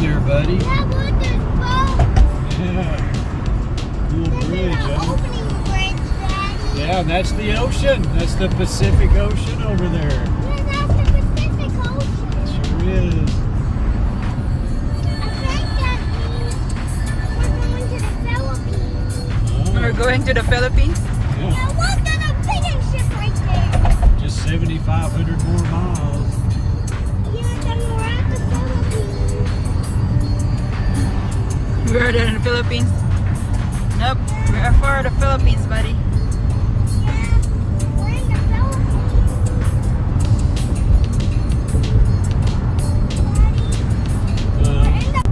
there, buddy. Yeah, look, there's boats. Yeah. Cool This bridge, is the huh? opening bridge, Daddy. Yeah, that's the ocean. That's the Pacific Ocean over there. Yeah, that's the Pacific Ocean. Sure is. I think that means we're going to the Philippines. We're going to the Philippines. Yeah. Yeah, look, there's a pigeon ship right there. Just 7,500 more miles. Yeah, then we're at the Philippines. We're in the Philippines. Nope, we are for the Philippines, buddy. Yeah, we're in the Philippines. We're in the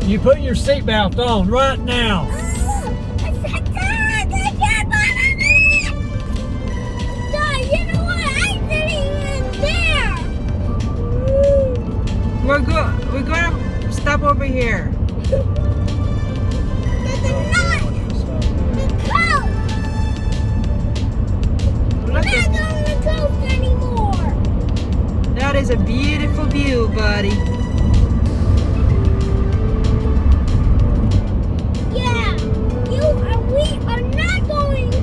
You put your seatbelt on right now. You know what? I didn't even there. We're gonna stop over here. There's a knot. The coat. We're Look not at going to the coast anymore. that is a beautiful view, buddy. Yeah, we are not going to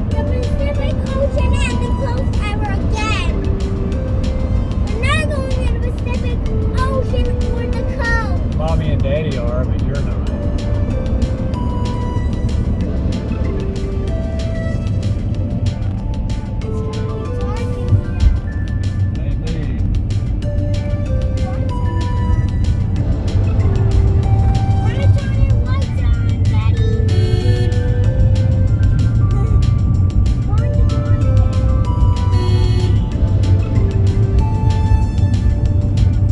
the Pacific Ocean and the coast ever again. We're not going to the Pacific Ocean or the coast. Mommy and Daddy are, but you're not. Maybe.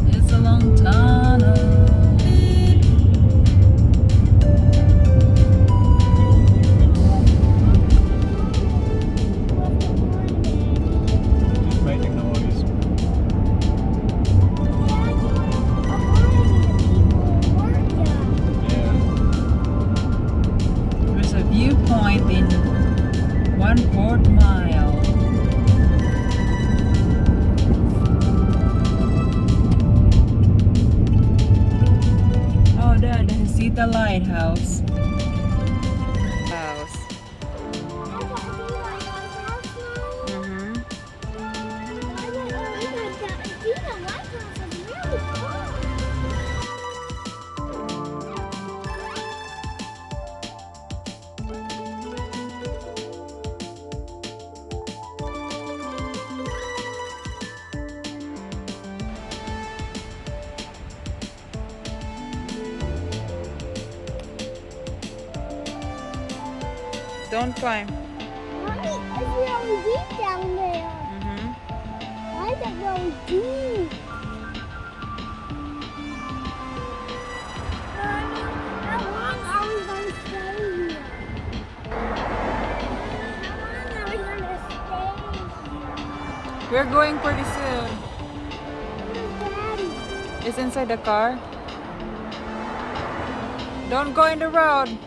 It's a long tunnel. Just making noise. Yeah. There's a viewpoint in 1/4 mile. Oh, Dad, I see the lighthouse. House. Mm-hmm. Don't climb. Mommy, it's really deep down there. Mm-hmm. Why is it really deep? Mommy, how long are we going to stay here? How long are we going to stay here? We're going pretty soon. Where's Daddy? It's inside the car. Don't go in the road.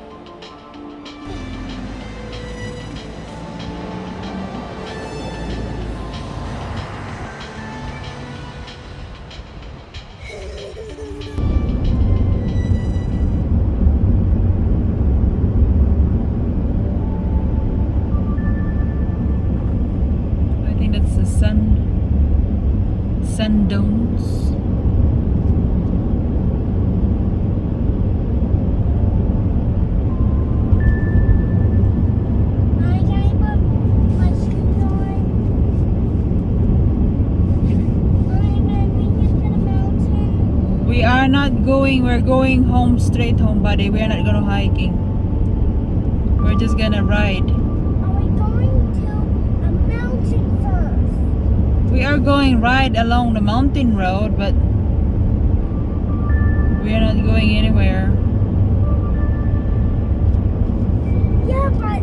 I think that's the sun domes. Mommy, can I put my shoes on? Mommy, can we get to the mountain? We are not going. We're going home, straight home, buddy. We are not gonna hiking. We're just gonna ride. Are we going to a mountain first? We are going right along the mountain road, but we are not going anywhere. Yeah, but